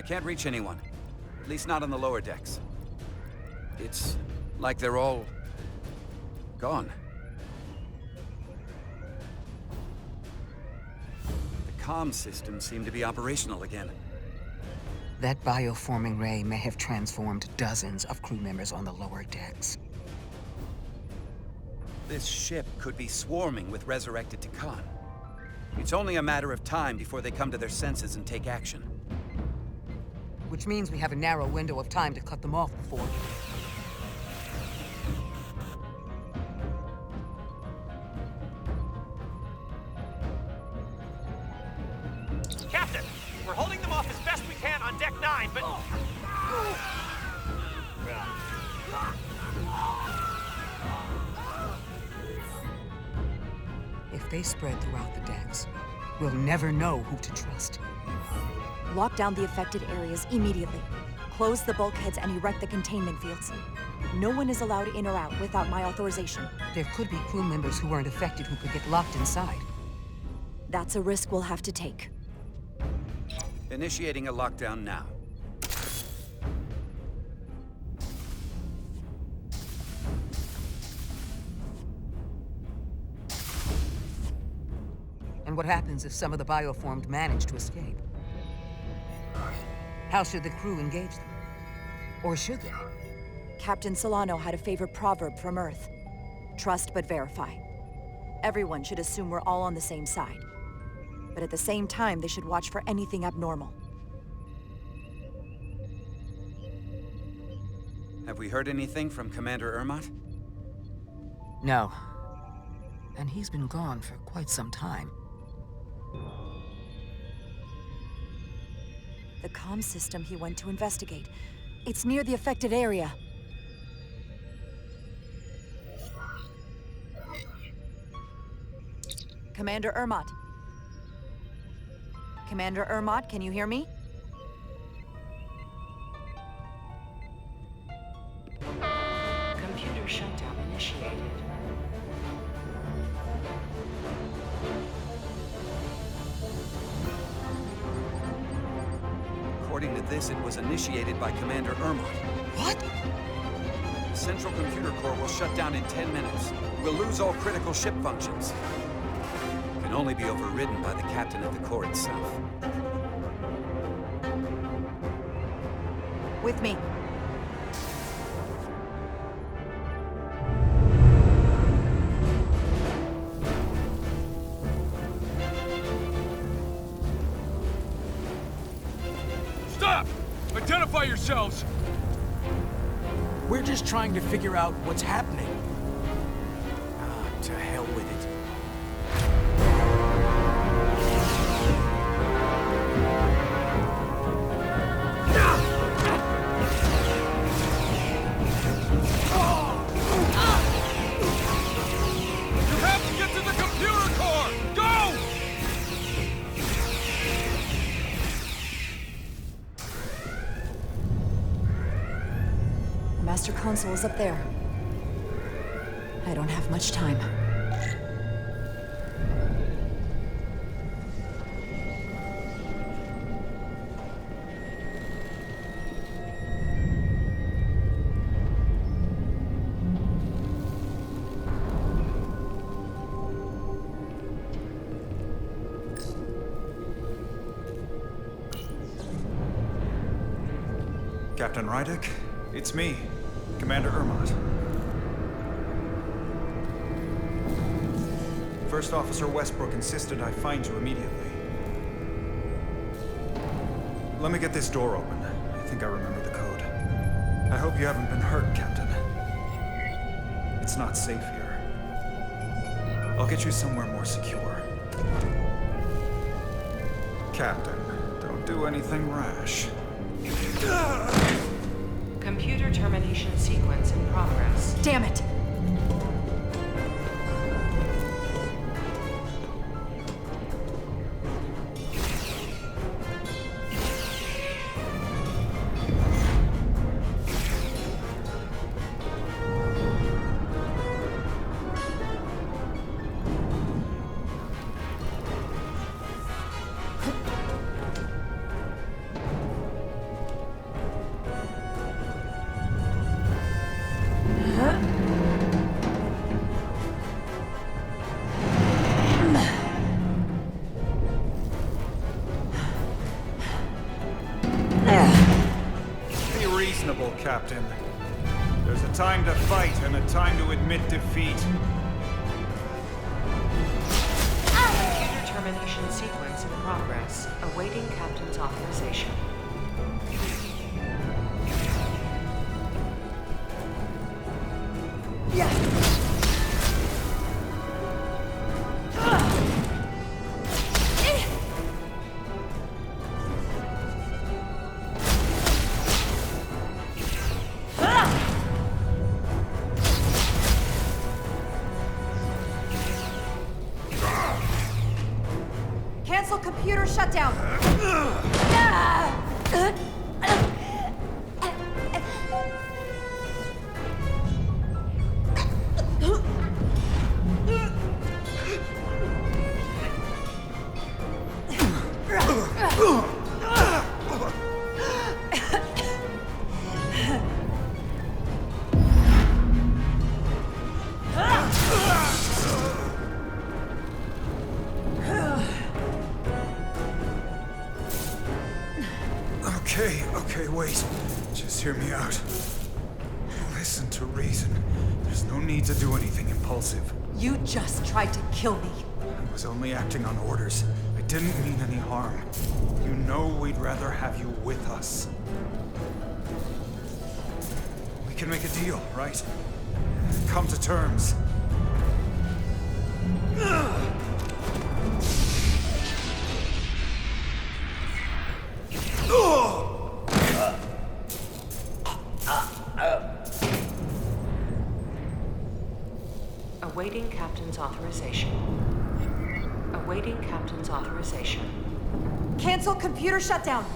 I can't reach anyone. At least not on the lower decks. It's like they're all gone. The comm systems seem to be operational again. That bioforming ray may have transformed dozens of crew members on the lower decks. This ship could be swarming with resurrected Takan. It's only a matter of time before they come to their senses and take action. Which means we have a narrow window of time to cut them off before... Captain! We're holding them off as best we can on Deck 9, but... If they spread throughout the decks, we'll never know who to trust. Lock down the affected areas immediately. Close the bulkheads and erect the containment fields. No one is allowed in or out without my authorization. There could be crew members who weren't affected who could get locked inside. That's a risk we'll have to take. Initiating a lockdown now. And what happens if some of the bioformed manage to escape? How should the crew engage them? Or should they? Captain Solano had a favorite proverb from Earth. Trust but verify. Everyone should assume we're all on the same side. But at the same time, they should watch for anything abnormal. Have we heard anything from Commander Ermot? No. And he's been gone for quite some time. The comm system he went to investigate. It's near the affected area. Commander Ermot. Commander Ermot, can you hear me? Computer shutdown initiated. According to this, it was initiated by Commander Ermot. What? The Central Computer Core will shut down in 10 minutes. We'll lose all critical ship functions. It can only be overridden by the captain of the core itself. With me. Stop! Identify yourselves! We're just trying to figure out what's happening. Ah, to hell with it. You have to get to the computer core! Go! The master console is up there. I don't have much time. Captain Rydick, it's me, Commander Ermot. First Officer Westbrook insisted I find you immediately. Let me get this door open. I think I remember the code. I hope you haven't been hurt, Captain. It's not safe here. I'll get you somewhere more secure. Captain, don't do anything rash. Computer termination sequence in progress. Damn it! Captain. There's a time to fight and a time to admit defeat. Computer termination sequence in progress. Awaiting Captain's authorization. Cancel computer shutdown. Okay, wait. Just hear me out. Listen to reason. There's no need to do anything impulsive. You just tried to kill me. I was only acting on orders. I didn't mean any harm. You know we'd rather have you with us. We can make a deal, right? Come to terms. Awaiting Captain's authorization. Awaiting Captain's authorization. Cancel computer shutdown.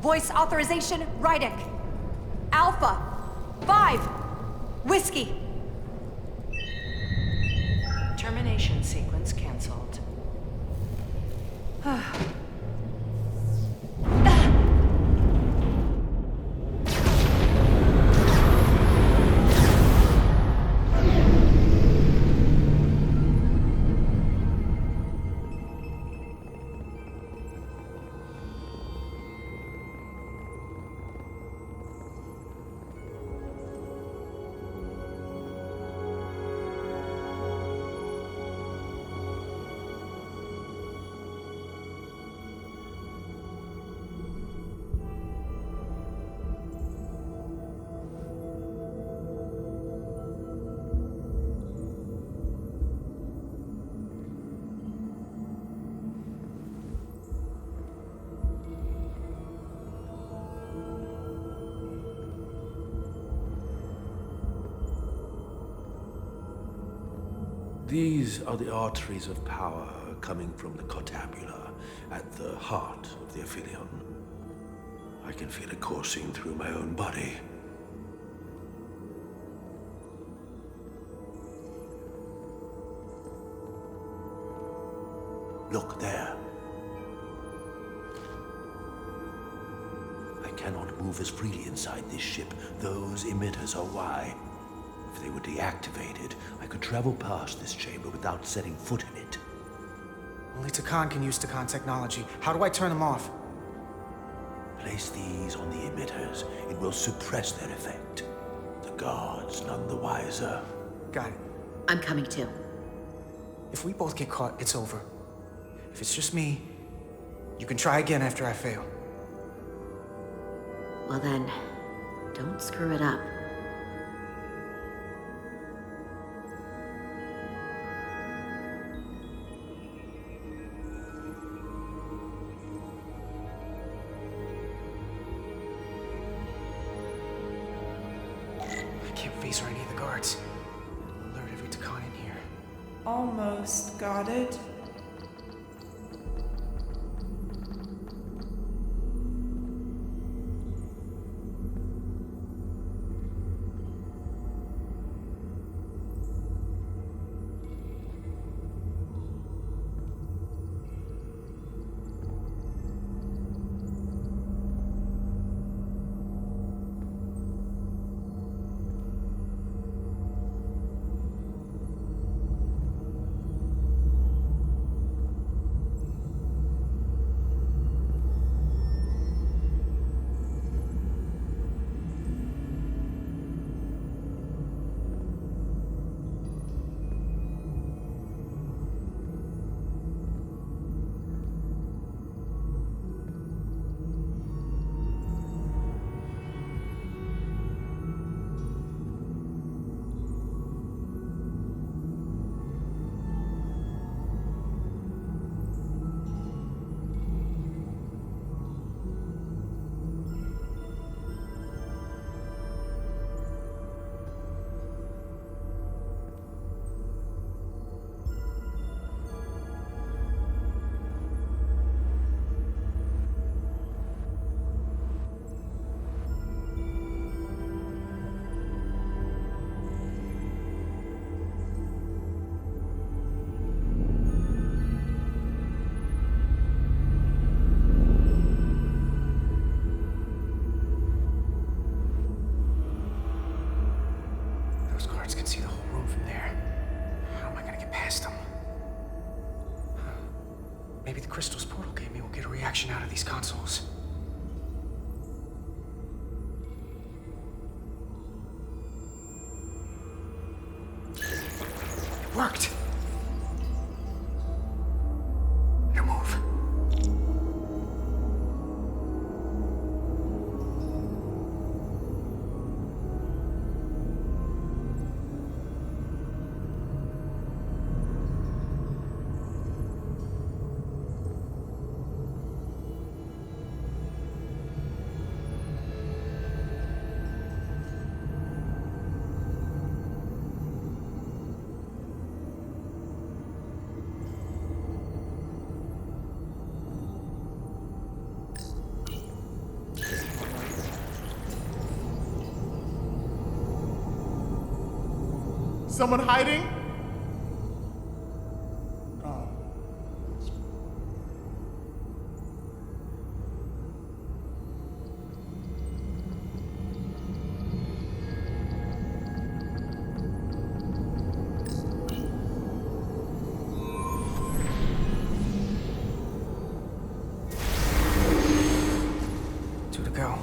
Voice authorization, Rydick. Alpha 5 Whiskey. Termination sequence cancelled. These are the arteries of power coming from the cortabula at the heart of the Aphelion. I can feel it coursing through my own body. Look there. I cannot move as freely inside this ship. Those emitters are why. If they were deactivated, I could travel past this chamber without setting foot in it. Only Takan can use Takan technology. How do I turn them off? Place these on the emitters. It will suppress their effect. The guards none the wiser. Got it. I'm coming too. If we both get caught, it's over. If it's just me, you can try again after I fail. Well then, don't screw it up. I can't phaser any of the guards. Alert every Takan in here. Almost got it. Maybe the crystal's portal gaming will get a reaction out of these consoles. Worked! Now move. Someone hiding? Two to go.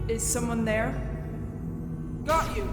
Is someone there? Got you.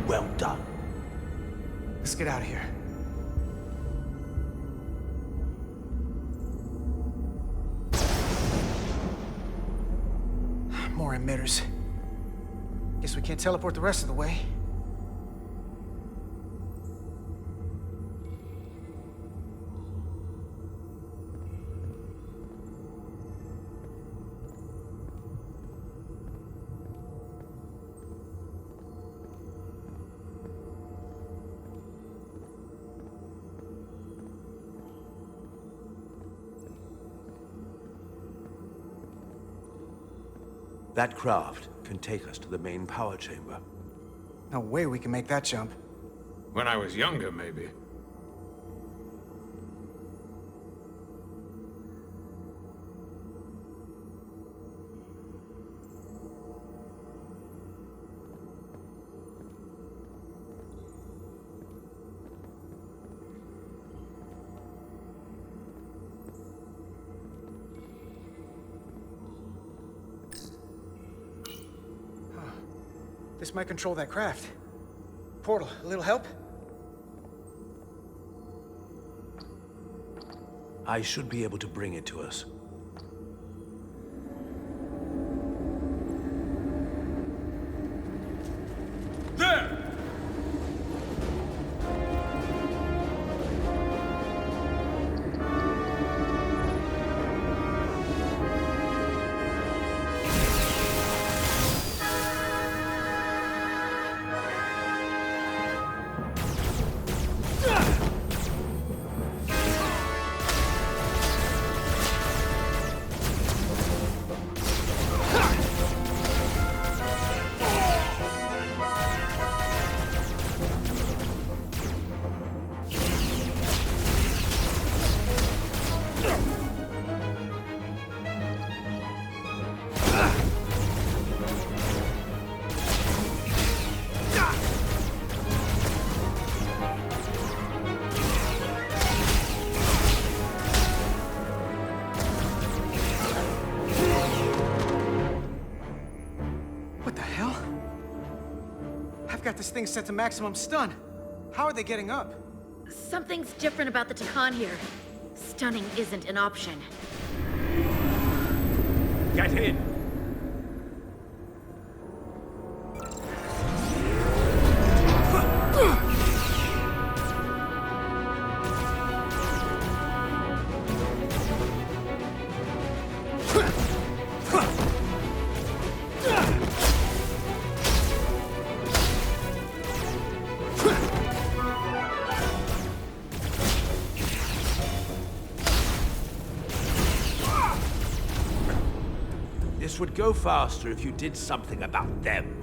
Well done. Let's get out of here. More emitters. Guess we can't teleport the rest of the way. That craft can take us to the main power chamber. No way we can make that jump. When I was younger, maybe. This might control that craft. Portal, a little help? I should be able to bring it to us. There! this thing's set to maximum stun. How are they getting up? Something's different about the Takan here. Stunning isn't an option. Get in! This would go faster if you did something about them.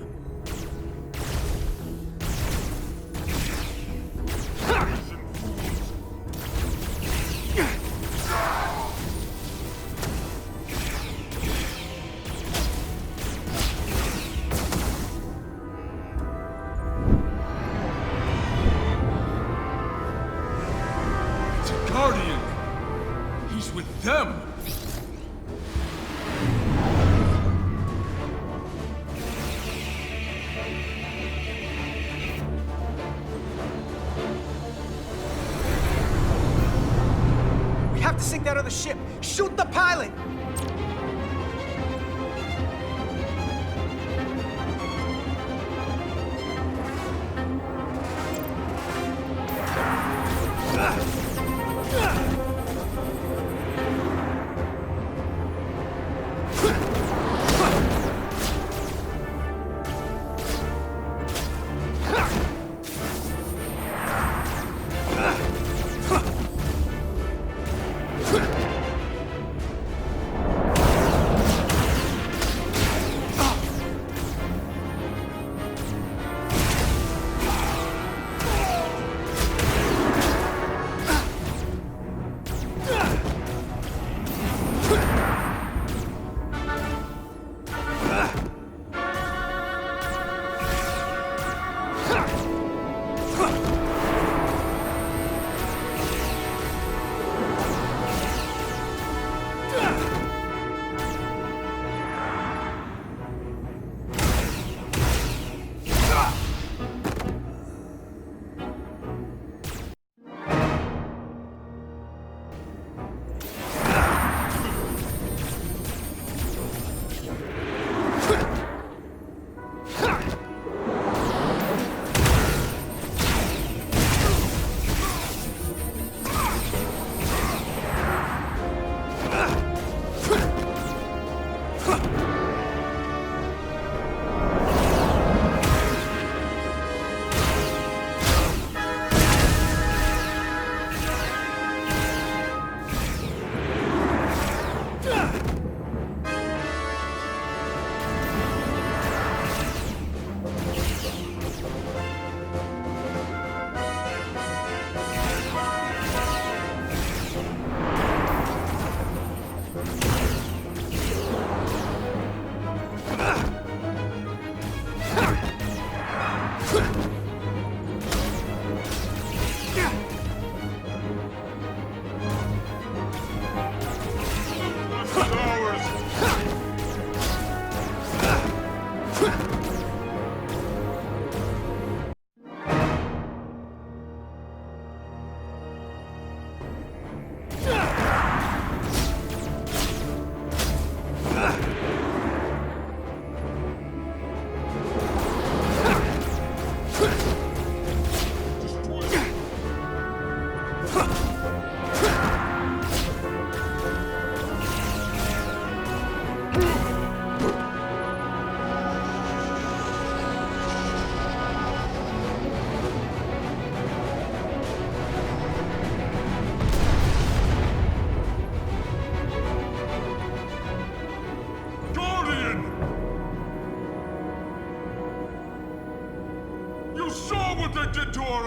It's a Guardian! He's with them! We have to sink that other ship! Shoot the pilot!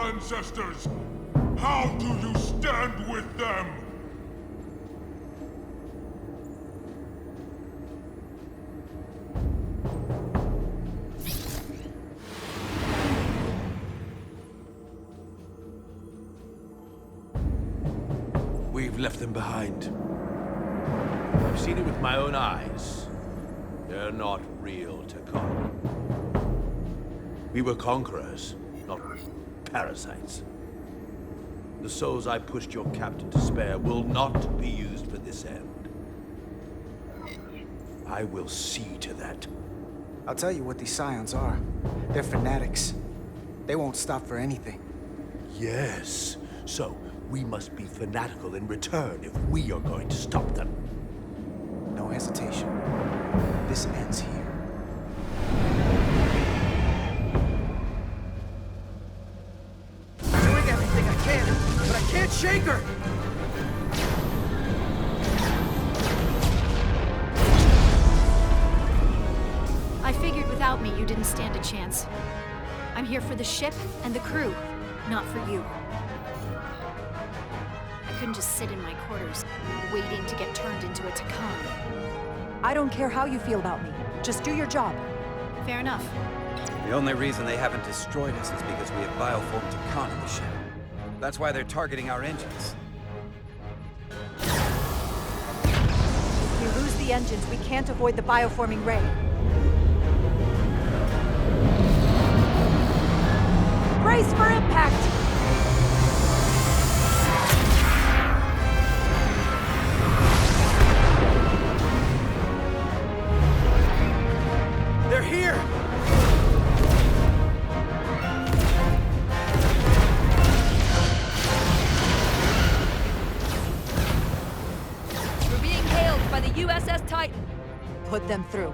Ancestors! How do you stand with them? We've left them behind. I've seen it with my own eyes. They're not real Takan. We were conquerors, not parasites. The souls I pushed your captain to spare will not be used for this end. I will see to that. I'll tell you what these Scions are. They're fanatics. They won't stop for anything. Yes. So, we must be fanatical in return if we are going to stop them. No hesitation. This ends here. I'm doing everything I can, but I can't shake her! I figured without me you didn't stand a chance. I'm here for the ship and the crew, not for you. I couldn't just sit in my quarters, waiting to get turned into a Takan. I don't care how you feel about me. Just do your job. Fair enough. The only reason they haven't destroyed us is because we have bioformed Takan in the ship. That's why they're targeting our engines. If we lose the engines, we can't avoid the bioforming ray. Brace for impact! They're here! We're being hailed by the USS Titan. Put them through.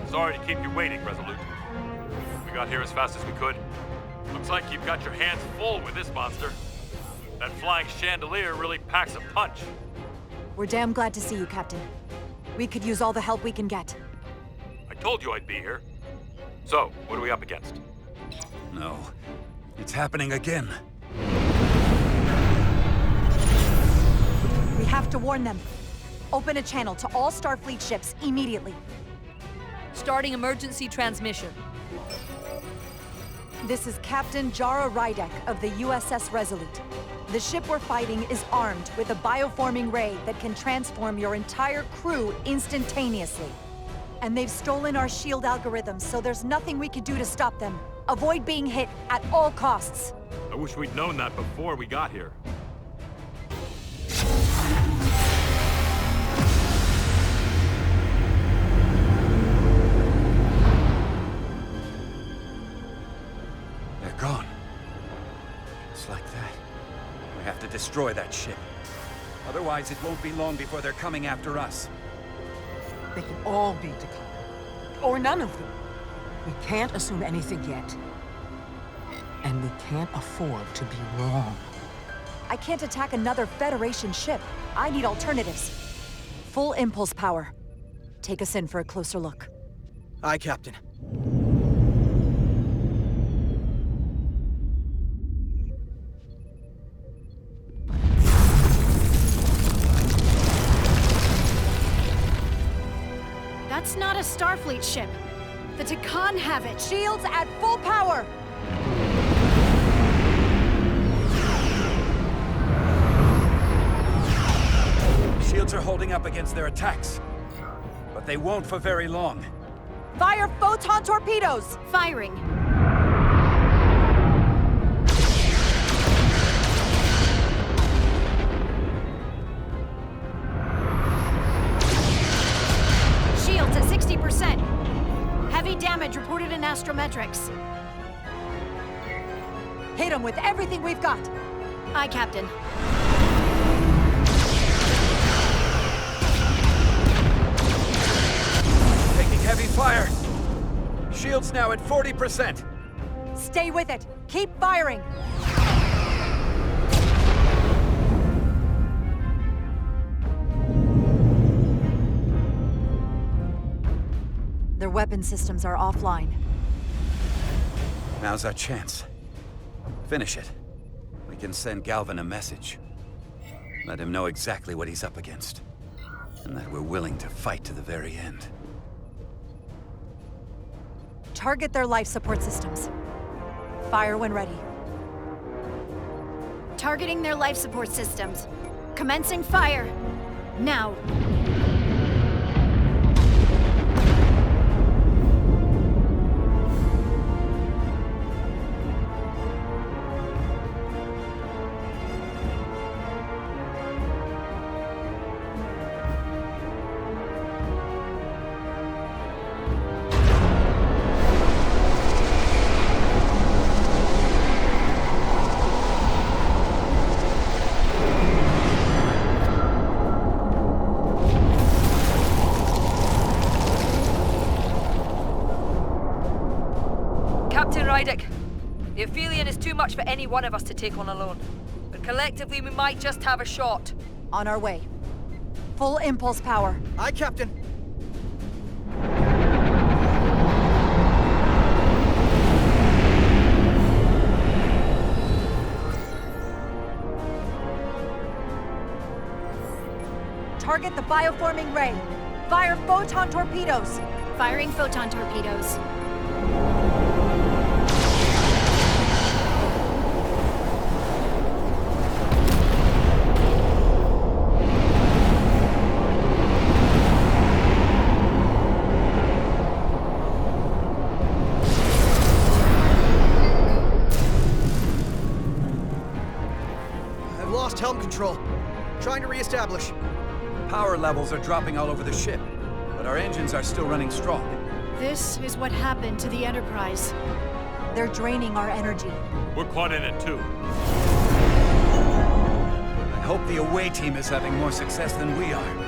Sorry to keep you waiting, Resolute. We got here as fast as we could. Looks like you've got your hands full with this monster. That flying chandelier really packs a punch. We're damn glad to see you, Captain. We could use all the help we can get. I told you I'd be here. So, what are we up against? No. It's happening again. We have to warn them. Open a channel to all Starfleet ships immediately. Starting emergency transmission. This is Captain Jara Rydek of the USS Resolute. The ship we're fighting is armed with a bioforming ray that can transform your entire crew instantaneously. And they've stolen our shield algorithms, so there's nothing we can do to stop them. Avoid being hit at all costs. I wish we'd known that before we got here. They're gone. Just like that. We have to destroy that ship. Otherwise, it won't be long before they're coming after us. They can all be Takan. Or none of them. We can't assume anything yet. And we can't afford to be wrong. I can't attack another Federation ship. I need alternatives. Full impulse power. Take us in for a closer look. Aye, Captain. That's not a Starfleet ship. The Takan have it. Shields at full power! Shields are holding up against their attacks. But they won't for very long. Fire photon torpedoes! Firing. Shields at 60%. Heavy damage reported in astrometrics. Hit them with everything we've got. Aye, Captain. Taking heavy fire. Shields now at 40%. Stay with it. Keep firing. Their weapon systems are offline. Now's our chance. Finish it. We can send Galvin a message. Let him know exactly what he's up against. And that we're willing to fight to the very end. Target their life support systems. Fire when ready. Targeting their life support systems. Commencing fire. Now. Shields Rydek. The Aphelion is too much for any one of us to take on alone. But collectively, we might just have a shot. On our way. Full impulse power. Aye, Captain. Target the bioforming ray. Fire photon torpedoes. Firing photon torpedoes. I've lost helm control. Trying to reestablish. Power levels are dropping all over the ship, but our engines are still running strong. This is what happened to the Enterprise. They're draining our energy. We're caught in it too. I hope the away team is having more success than we are.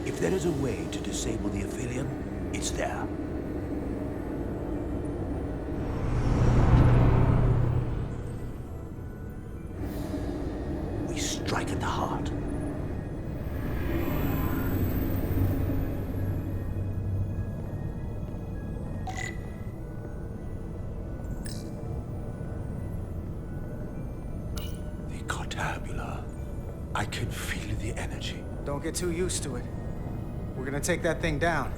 If there is a way to disable the Aphelion, it's there. We strike at the heart. The Cortabula. I can feel the energy. Don't get too used to it. We're gonna take that thing down.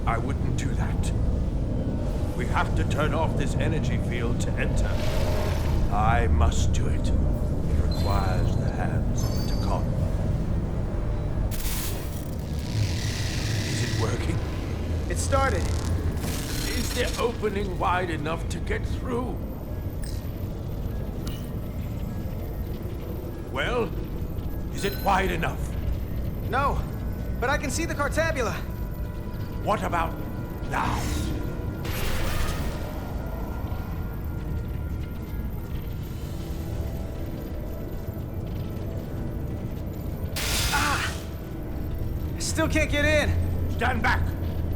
I wouldn't do that. We have to turn off this energy field to enter. I must do it. It requires the hands of the Takon. Is it working? It started. Is the opening wide enough to get through? Well, is it wide enough? No, but I can see the Cortabula. What about now? I still can't get in. Stand back.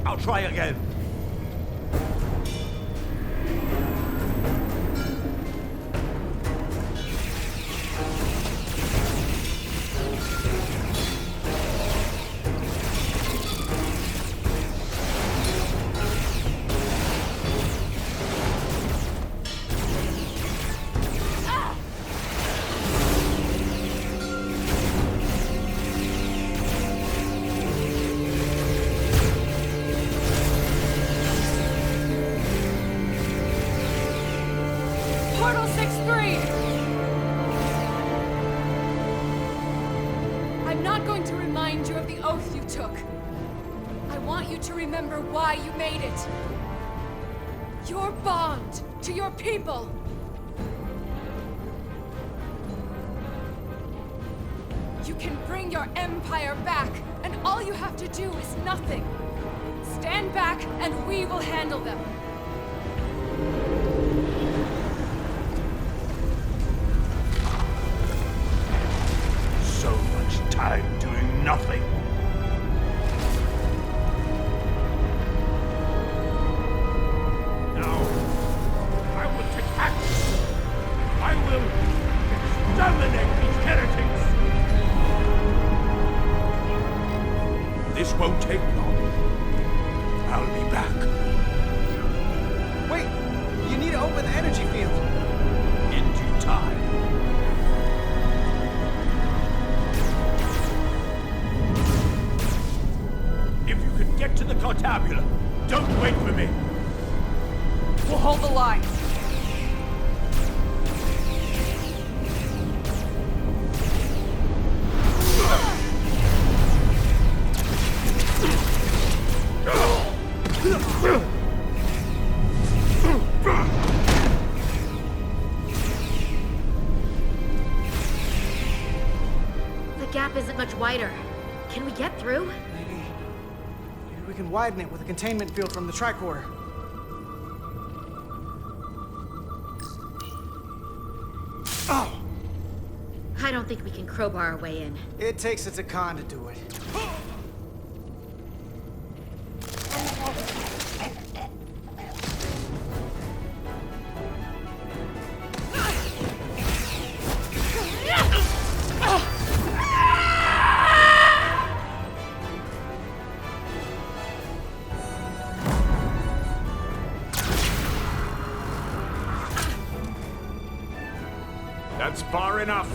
I'll try again. Portal 6-3! I'm not going to remind you of the oath you took. I want you to remember why you made it. Your bond to your people. You can bring your empire back, and all you have to do is nothing. Stand back, and we will handle them. time doing nothing. Now, I will take action. I will exterminate these heretics. This won't take long. I'll be back. Wait! You need to open the energy field. In due time. If you can get to the Cartabula, don't wait for me. We'll hold the line. The gap isn't much wider. Can we get through? Maybe we can widen it with a containment field from the tricorder. Oh! I don't think we can crowbar our way in. It takes a Takan to do it. That's far enough.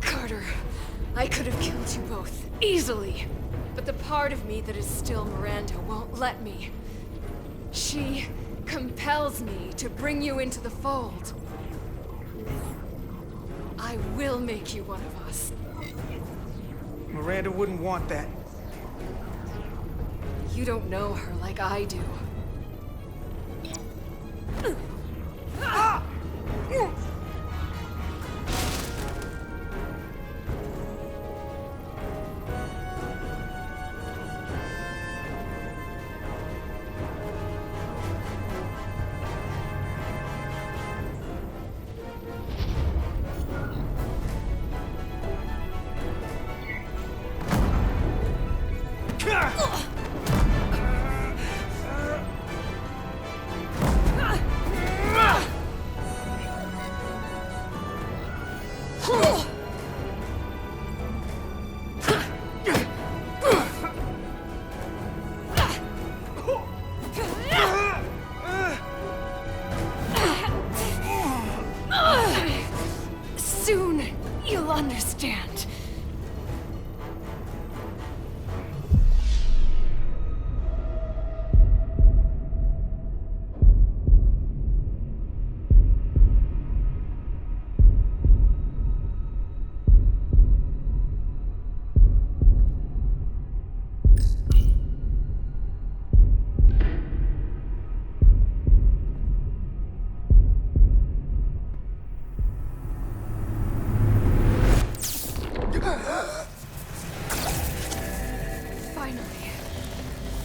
Carter, I could have killed you both, easily. But the part of me that is still Miranda won't let me. She compels me to bring you into the fold. I will make you one of us. Miranda wouldn't want that. You don't know her like I do. Soon, you'll understand.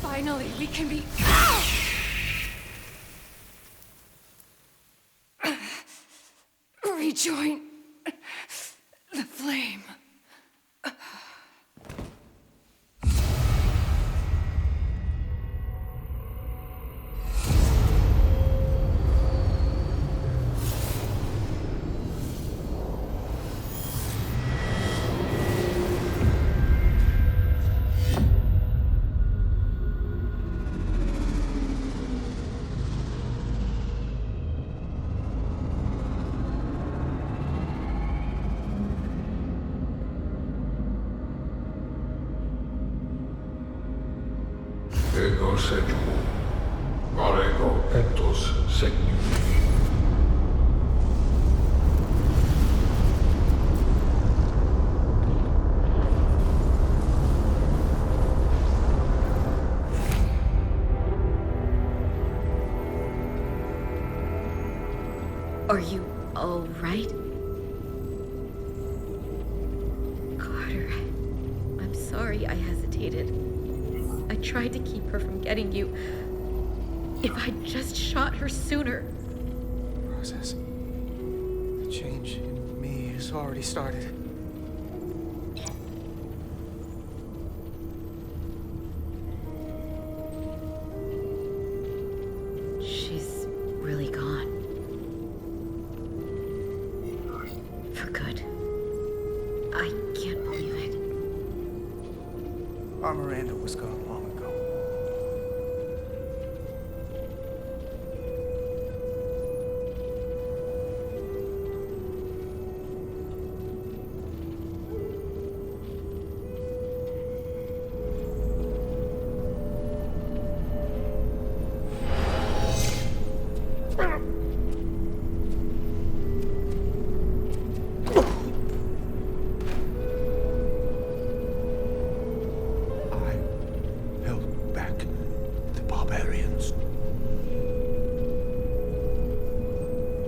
Finally, we can be... rejoin the flame. Ego sequum, varego etos segnum. Are you all right? Carter, I'm sorry I hesitated. I tried to keep her from getting you. If I'd just shot her sooner. Process. The change in me has already started. She's really gone. For good. I can't believe it. Our Miranda was gone long ago.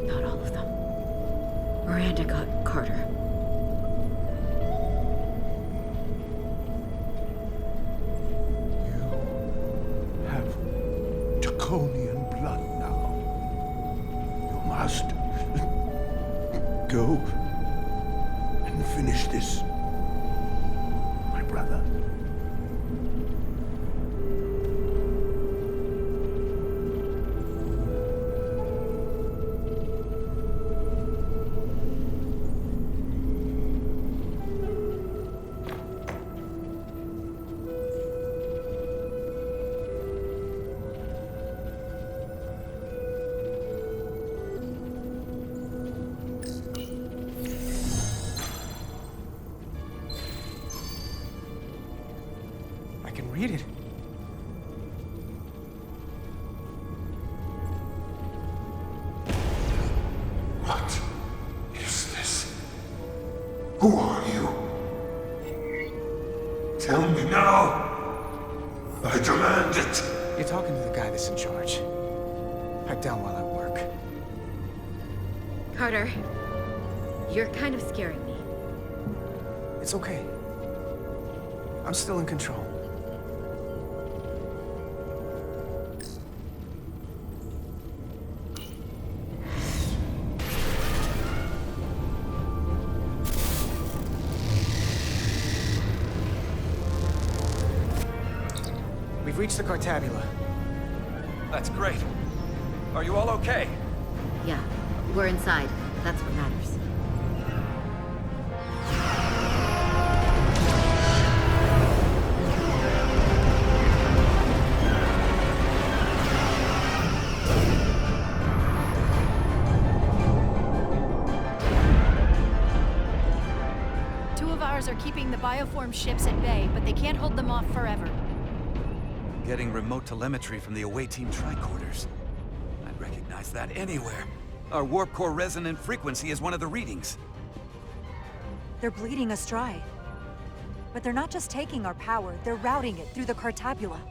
Not all of them. Miranda got Carter. Have Draconian blood now. You must go and finish this, my brother. I can read it. What is this? Who are you? Tell me now. I demand it. You're talking to the guy that's in charge. Pipe down while I work. Carter, you're kind of scaring me. It's okay. I'm still in control. We've reached the Cartabula. That's great. Are you all okay? Yeah, we're inside. That's what matters. Two of ours are keeping the bioform ships at bay, but they can't hold them off forever. Getting remote telemetry from the away team tricorders. I'd recognize that anywhere. Our warp core resonant frequency is one of the readings. They're bleeding us dry. But they're not just taking our power, they're routing it through the Cartabula.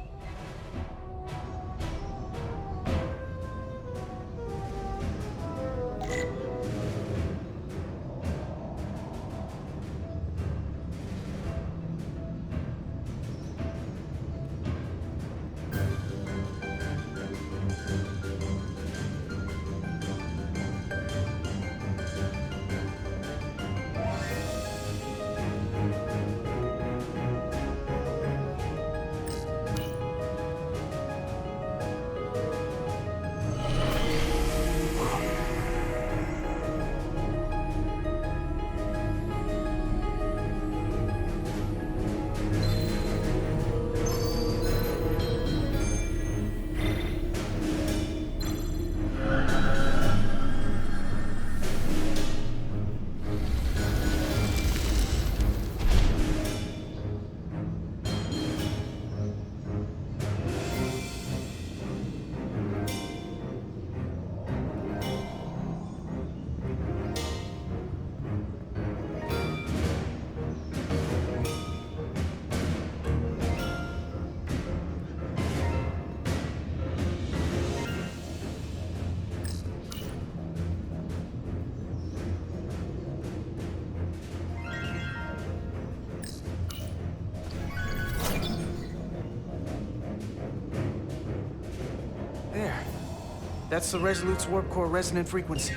That's the Resolute's warp core resonant frequency.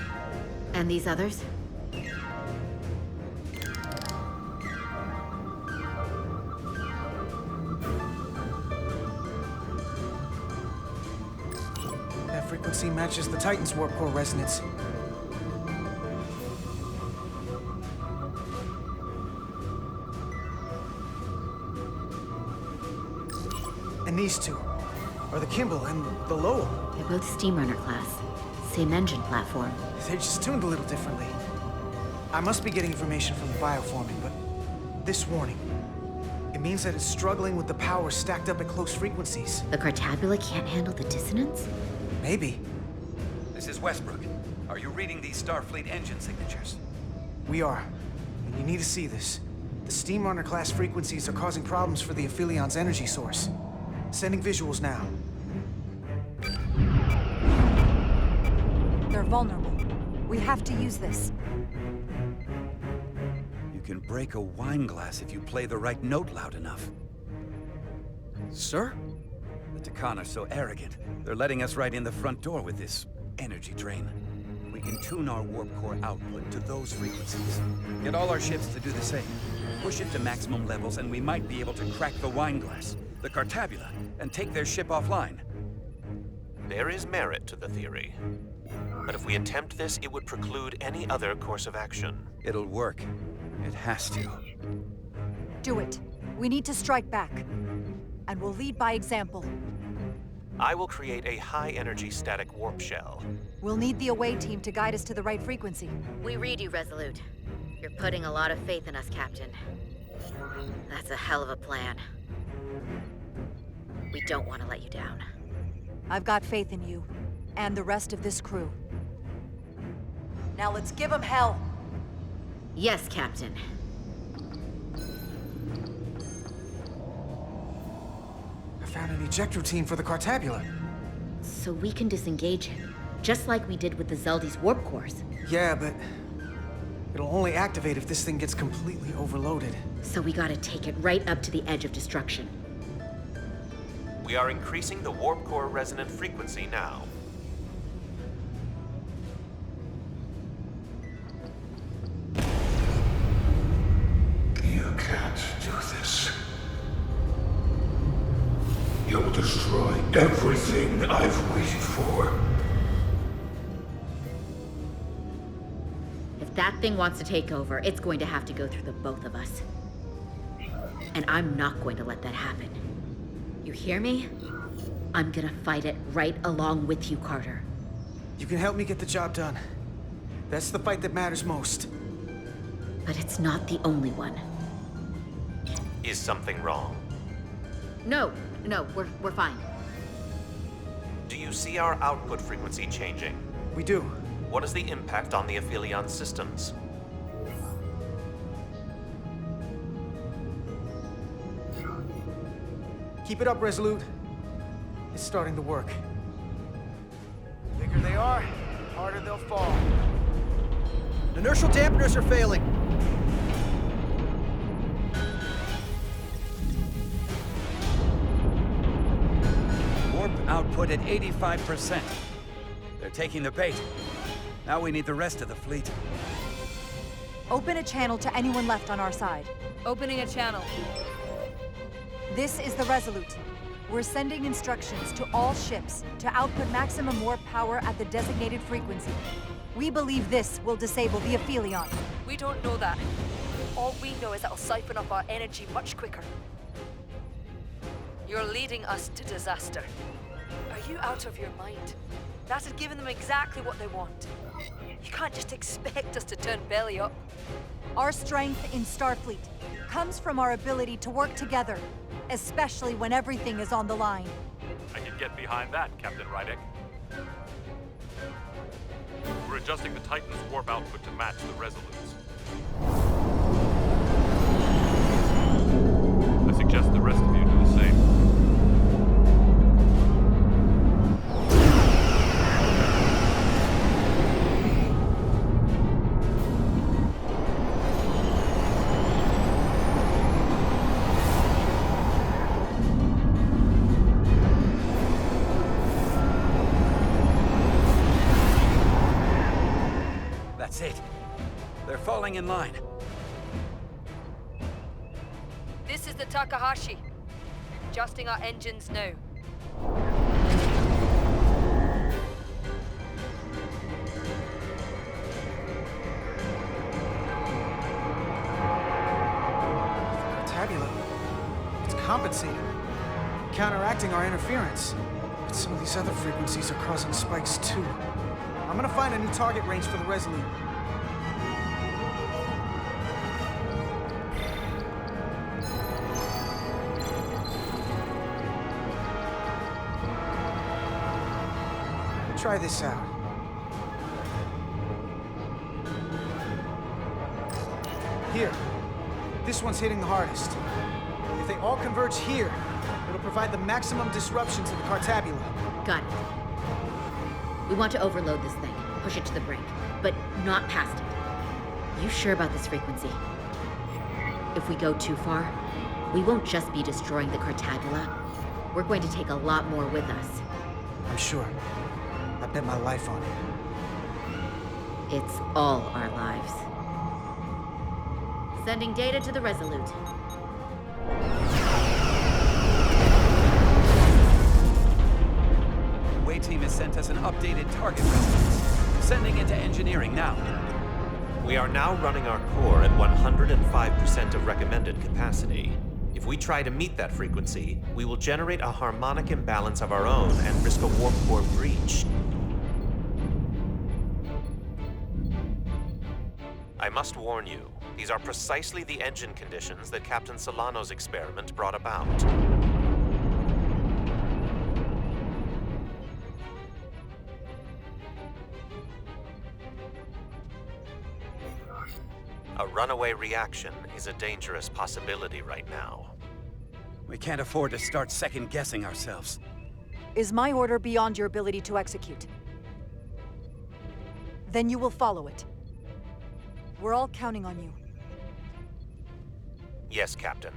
And these others? That frequency matches the Titan's warp core resonance. And these two are the Kimball and the Lowell. They're both Steamrunner class. Same engine platform. They're just tuned a little differently. I must be getting information from the bioforming, but this warning, it means that it's struggling with the power stacked up at close frequencies. The Cartabula can't handle the dissonance? Maybe. This is Westbrook. Are you reading these Starfleet engine signatures? We are. And you need to see this. The Steamrunner class frequencies are causing problems for the Aphilion's energy source. Sending visuals now. They're vulnerable. We have to use this. You can break a wine glass if you play the right note loud enough. Sir? The Takan are so arrogant. They're letting us right in the front door with this energy drain. We can tune our warp core output to those frequencies. Get all our ships to do the same. Push it to maximum levels and we might be able to crack the wine glass, the Cartabula, and take their ship offline. There is merit to the theory. But if we attempt this, it would preclude any other course of action. It'll work. It has to. Do it. We need to strike back. And we'll lead by example. I will create a high-energy static warp shell. We'll need the away team to guide us to the right frequency. We read you, Resolute. You're putting a lot of faith in us, Captain. That's a hell of a plan. We don't want to let you down. I've got faith in you, and the rest of this crew. Now let's give them hell! Yes, Captain. I found an eject routine for the Cartabula. So we can disengage him, just like we did with the Zeldy's warp cores. Yeah, but it'll only activate if this thing gets completely overloaded. So we gotta take it right up to the edge of destruction. We are increasing the warp core resonant frequency now. You can't do this. You'll destroy everything I've waited for. If that thing wants to take over, it's going to have to go through the both of us. And I'm not going to let that happen. You hear me? I'm gonna fight it right along with you, Carter. You can help me get the job done. That's the fight that matters most. But it's not the only one. Is something wrong? No, we're fine. Do you see our output frequency changing? We do. What is the impact on the Aphelion systems? Keep it up, Resolute. It's starting to work. The bigger they are, the harder they'll fall. Inertial dampeners are failing. Warp output at 85%. They're taking the bait. Now we need the rest of the fleet. Open a channel to anyone left on our side. Opening a channel. This is the Resolute. We're sending instructions to all ships to output maximum warp power at the designated frequency. We believe this will disable the Aphelion. We don't know that. All we know is it'll siphon up our energy much quicker. You're leading us to disaster. Are you out of your mind? That has given them exactly what they want. You can't just expect us to turn belly up. Our strength in Starfleet comes from our ability to work together, especially when everything is on the line. I can get behind that, Captain Rydek. We're adjusting the Titan's warp output to match the Resolute's. I suggest the rest of you do the same. That's it. They're falling in line. This is the Takahashi. Adjusting our engines now. Tabula. It's compensating. Counteracting our interference. But some of these other frequencies are causing spikes too. I'm gonna find a new target range for the Resolute. Try this out. Here. This one's hitting the hardest. If they all converge here, it'll provide the maximum disruption to the Cartabula. Got it. We want to overload this thing, push it to the brink, but not past it. You sure about this frequency? If we go too far, we won't just be destroying the Cartabula. We're going to take a lot more with us. I'm sure. I bet my life on it. It's all our lives. Sending data to the Resolute. Way team has sent us an updated target resonance. Sending it to engineering now. We are now running our core at 105% of recommended capacity. If we try to meet that frequency, we will generate a harmonic imbalance of our own and risk a warp core breach. I must warn you, these are precisely the engine conditions that Captain Solano's experiment brought about. A runaway reaction is a dangerous possibility right now. We can't afford to start second-guessing ourselves. Is my order beyond your ability to execute? Then you will follow it. We're all counting on you. Yes, Captain.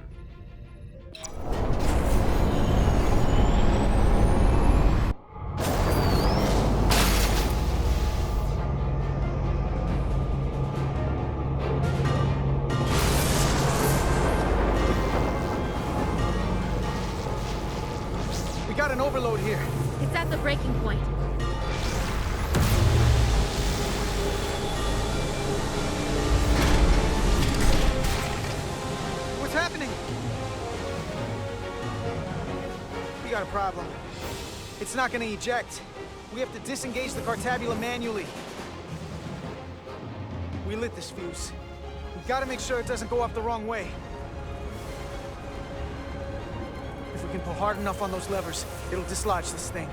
We got an overload here. It's at the breaking point. What's happening? We got a problem. It's not gonna eject. We have to disengage the Cartabula manually. We lit this fuse. We gotta make sure it doesn't go off the wrong way. If we can pull hard enough on those levers, it'll dislodge this thing.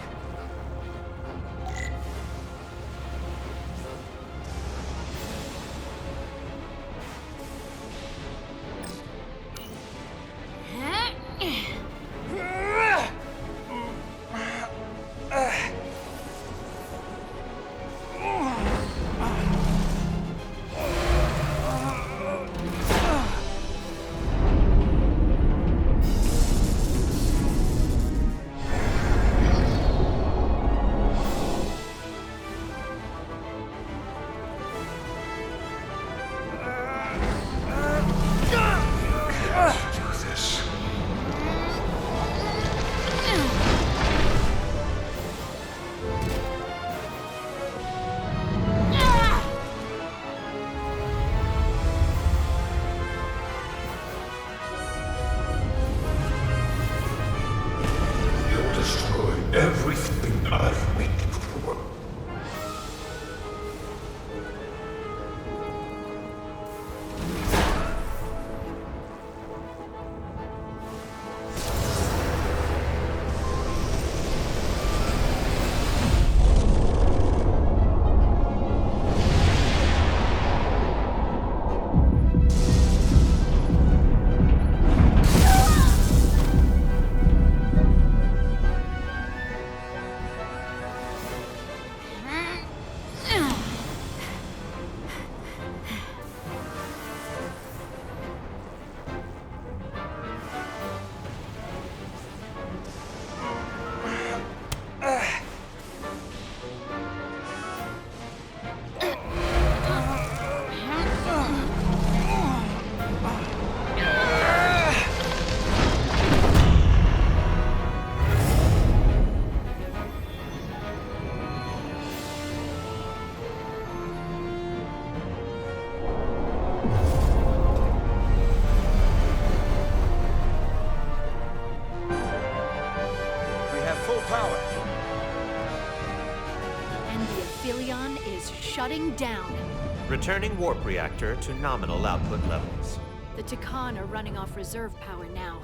full power. And the Aphelion is shutting down. Returning warp reactor to nominal output levels. The Takan are running off reserve power now.